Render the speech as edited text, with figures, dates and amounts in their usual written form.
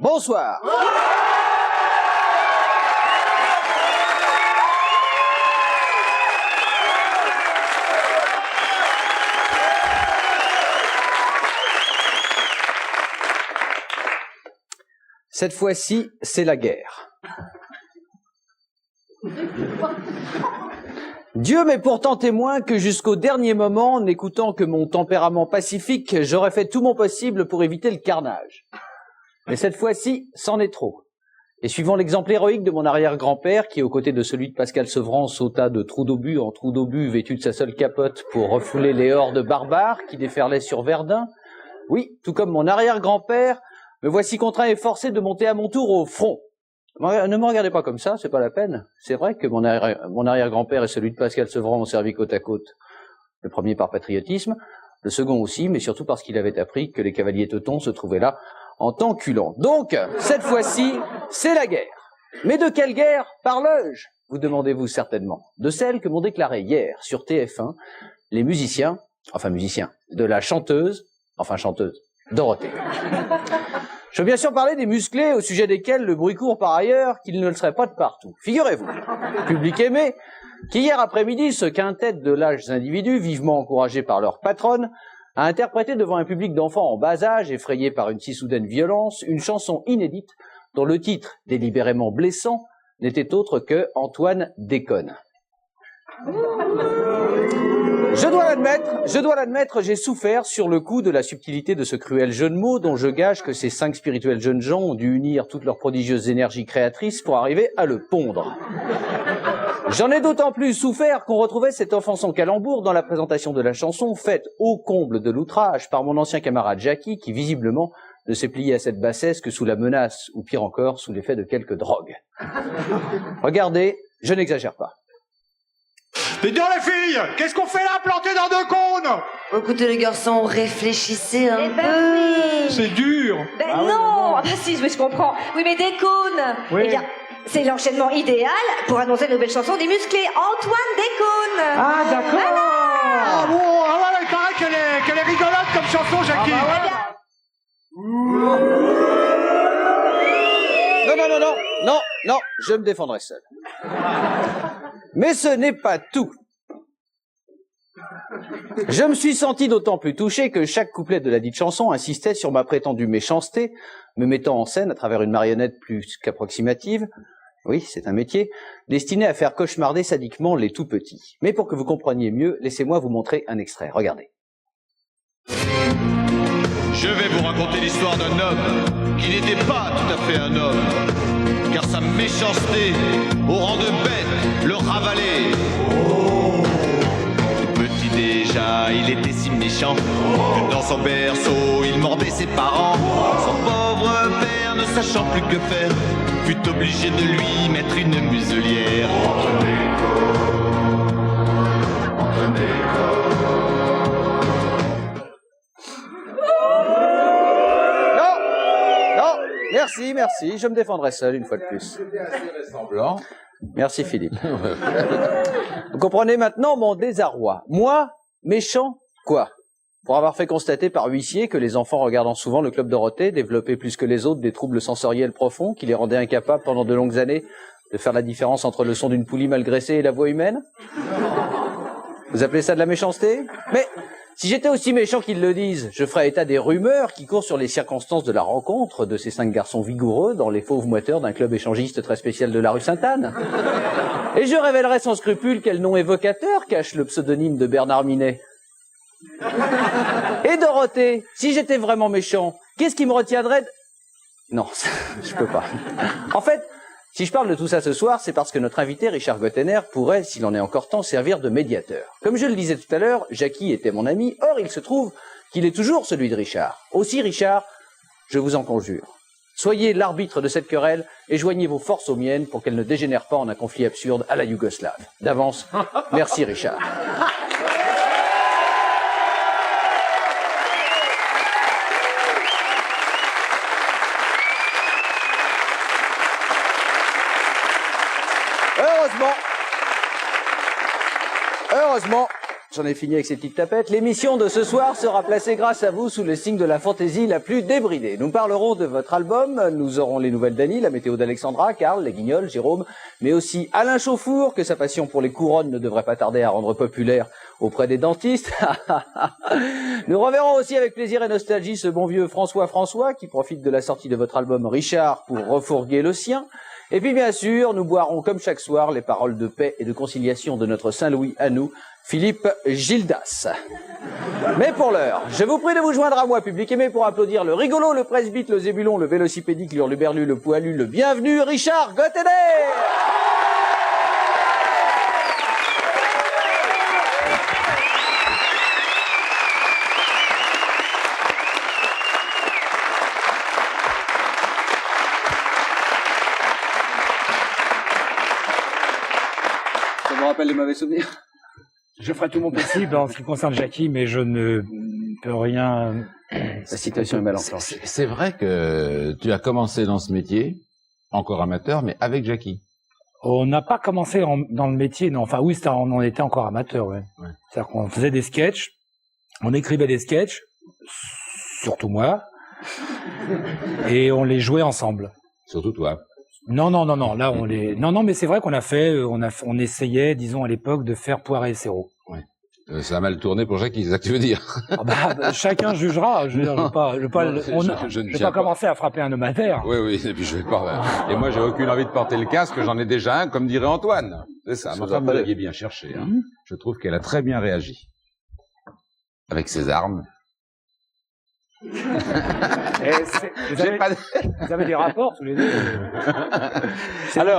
Bonsoir. Cette fois-ci, c'est la guerre. Dieu m'est pourtant témoin que jusqu'au dernier moment, n'écoutant que mon tempérament pacifique, j'aurais fait tout mon possible pour éviter le carnage. Mais cette fois-ci, c'en est trop. Et suivant l'exemple héroïque de mon arrière-grand-père, qui, aux côtés de celui de Pascal Sevran, sauta de trou d'obus en trou d'obus, vêtu de sa seule capote, pour refouler les hordes barbares qui déferlaient sur Verdun, oui, tout comme mon arrière-grand-père, me voici contraint et forcé de monter à mon tour au front. Ne me regardez pas comme ça, c'est pas la peine. C'est vrai que mon arrière-grand-père et celui de Pascal Sevran ont servi côte à côte. Le premier par patriotisme, le second aussi, mais surtout parce qu'il avait appris que les cavaliers teutons se trouvaient là en t'enculant. Donc, cette fois-ci, c'est la guerre. Mais de quelle guerre parle-je? Vous demandez-vous certainement. De celle que m'ont déclarée hier sur TF1 les musiciens, de la chanteuse, Dorothée. Je veux bien sûr parler des musclés au sujet desquels le bruit court par ailleurs qu'ils ne le seraient pas de partout. Figurez-vous, public aimé, qu'hier après-midi, ce quintet de lâches individus, vivement encouragés par leur patronne, a interprété devant un public d'enfants en bas âge, effrayés par une si soudaine violence, une chanson inédite dont le titre, délibérément blessant, n'était autre que Antoine déconne. Je dois l'admettre, j'ai souffert sur le coup de la subtilité de ce cruel jeu de mots dont je gage que ces 5 spirituels jeunes gens ont dû unir toutes leurs prodigieuses énergies créatrices pour arriver à le pondre. J'en ai d'autant plus souffert qu'on retrouvait cet offensant calembour dans la présentation de la chanson, faite au comble de l'outrage par mon ancien camarade Jackie, qui visiblement ne s'est plié à cette bassesse que sous la menace, ou pire encore, sous l'effet de quelques drogues. Regardez, je n'exagère pas. Dites donc les filles, qu'est-ce qu'on fait là planté dans 2 cônes? Écoutez les garçons, réfléchissez un peu. Oui. C'est dur. Ben non, ah bah si, je comprends. Oui, mais des cônes. Oui. Eh bien, c'est l'enchaînement idéal pour annoncer la nouvelle chanson des musclés, Antoine déconne. Ah d'accord. Voilà. Ah bon, ah ouais, il paraît qu'elle est rigolote comme chanson, Jackie. Eh bien, Non, je me défendrai seul. Mais ce n'est pas tout. Je me suis senti d'autant plus touché que chaque couplet de la dite chanson insistait sur ma prétendue méchanceté, me mettant en scène à travers une marionnette plus qu'approximative, oui, c'est un métier, destiné à faire cauchemarder sadiquement les tout-petits. Mais pour que vous compreniez mieux, laissez-moi vous montrer un extrait. Regardez. Je vais vous raconter l'histoire d'un homme qui n'était pas tout à fait un homme, car sa méchanceté, au rang de bête, le ravalait. Tout petit déjà, il était si méchant que dans son berceau, il mordait ses parents. Son pauvre père, ne sachant plus que faire, fut obligé de lui mettre une muselière. Merci, je me défendrai seul une fois de plus. C'était assez ressemblant. Merci Philippe. Vous comprenez maintenant mon désarroi. Moi, méchant, quoi? Pour avoir fait constater par huissier que les enfants regardant souvent le Club Dorothée développaient plus que les autres des troubles sensoriels profonds qui les rendaient incapables pendant de longues années de faire la différence entre le son d'une poulie mal graissée et la voix humaine? Vous appelez ça de la méchanceté? Mais si j'étais aussi méchant qu'ils le disent, je ferais état des rumeurs qui courent sur les circonstances de la rencontre de ces 5 garçons vigoureux dans les fauves moiteurs d'un club échangiste très spécial de la rue Sainte-Anne. Et je révélerais sans scrupule quel nom évocateur cache le pseudonyme de Bernard Minet. Et Dorothée, si j'étais vraiment méchant, qu'est-ce qui me retiendrait de... Non, je peux pas. En fait, si je parle de tout ça ce soir, c'est parce que notre invité, Richard Gottener, pourrait, s'il en est encore temps, servir de médiateur. Comme je le disais tout à l'heure, Jackie était mon ami, or il se trouve qu'il est toujours celui de Richard. Aussi, Richard, je vous en conjure, soyez l'arbitre de cette querelle et joignez vos forces aux miennes pour qu'elle ne dégénère pas en un conflit absurde à la Yougoslave. D'avance, merci Richard. Heureusement, j'en ai fini avec ces petites tapettes. L'émission de ce soir sera placée grâce à vous sous le signe de la fantaisie la plus débridée. Nous parlerons de votre album, nous aurons les nouvelles d'Annie, la météo d'Alexandra, Karl, les Guignols, Jérôme, mais aussi Alain Chauffour, que sa passion pour les couronnes ne devrait pas tarder à rendre populaire auprès des dentistes. Nous reverrons aussi avec plaisir et nostalgie ce bon vieux François, qui profite de la sortie de votre album Richard pour refourguer le sien. Et puis bien sûr, nous boirons comme chaque soir les paroles de paix et de conciliation de notre Saint-Louis à nous, Philippe Gildas. Mais pour l'heure, je vous prie de vous joindre à moi, public aimé, pour applaudir le rigolo, le presbyte, le zébulon, le vélocipédique, l'hurluberlu, le poilu, le bienvenu, Richard Gottenet. Ça me rappelle les mauvais souvenirs. Je ferai tout mon possible en ce qui concerne Jackie, mais je ne peux rien. La situation est mal enclenchée. C'est vrai que tu as commencé dans ce métier, encore amateur, mais avec Jackie. On n'a pas commencé dans le métier, non. Enfin, oui, on en était encore amateur, ouais. C'est-à-dire qu'on faisait des sketchs, on écrivait des sketchs, surtout moi, et on les jouait ensemble. Surtout toi. Non, là, non, mais c'est vrai qu'on on essayait, disons, à l'époque, de faire Poiret et Serrault. Ouais. Ça a mal tourné pour Jackie, c'est ça que tu veux dire. Chacun jugera. Je veux dire, je vais pas commencer à frapper un homme à terre. Oui, et puis je vais pas. Et moi, j'ai aucune envie de porter le casque, j'en ai déjà un, comme dirait Antoine. C'est ça. Ma femme, vous l'aviez bien cherché. Hein. Je trouve qu'elle a très bien réagi. Avec ses armes. Vous avez des rapports tous les deux. Alors.